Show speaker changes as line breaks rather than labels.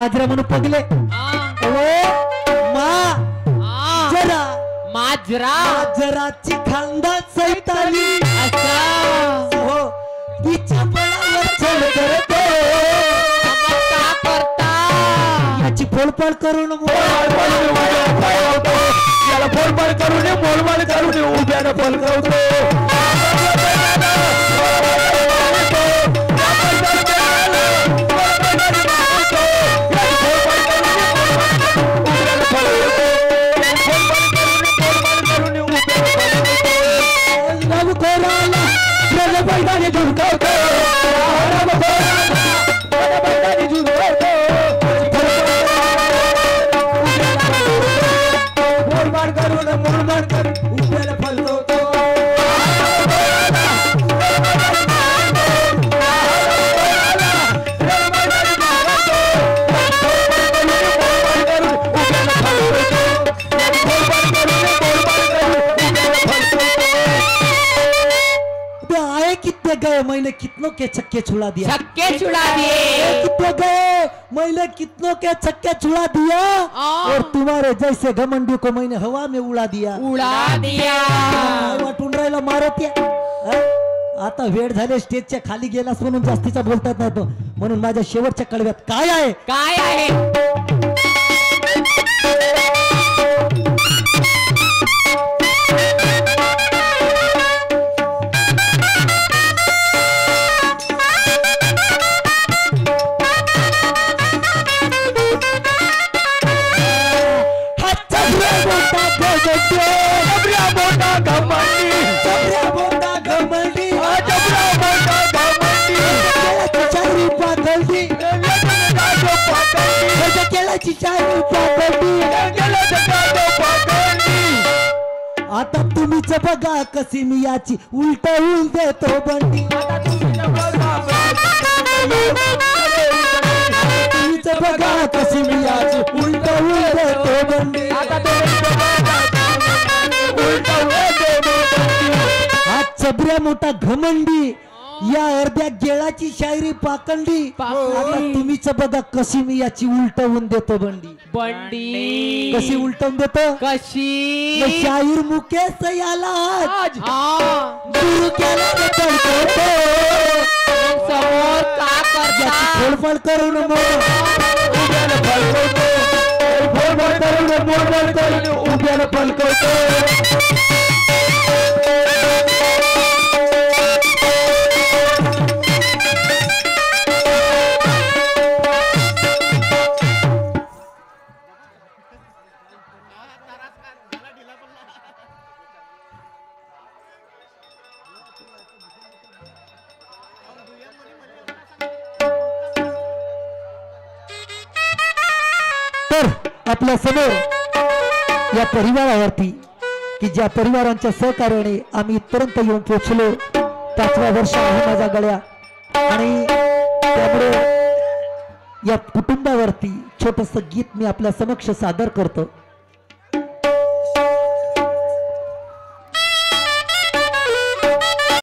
माजरा म्हणून पगले जरा
माजरा
जराची खांदा सैतानी हो तिच्या बळावर छळ करतो
का करता
याची फोडफाड करून
याला फोडफाड करून मोलमाल करून उभ्यानं पलकवतो
गए मैंने कितनों के छक्के छुड़ा दिया कितने गए मैंने कितनों के छक्के छुड़ा दिया और तुम्हारे जैसे घमंडी को मैंने हवा में उड़ा दिया वाटून राहिला मारत या आता वेळ झाले स्टेजच्या खाली गेलास म्हणून जास्तीचा बोलतात नाही तो म्हणून माझ्या शेवटच्या कडव्यात काय आहे आता तुम्हीच बघा कशी मी याची उलटवून देतो बंडी तुम्हीच बघा कशी मी याची उलटवून देतो बंडी हा छबऱ्या मोठा घमंडी या अर्ध्या गेळाची शायरी पाकंडी आता तुम्हीच बघा कशी मी याची उलटवून देतो बंडी कशी उलटवून देतो
कशी
शाहीर मुकेश याला
समोर का करता
फोडफाड करून
उभ्यानं पलकवतो
आपल्या समोर या परिवारावरती की ज्या परिवारांच्या सहकार्याने आम्ही इथपर्यंत येऊन पोहोचलो 5वा वर्ष आहे माझ्या गळ्या आणि त्यामुळे या कुटुंबावरती छोटस गीत मी आपल्या समक्ष सादर करतो।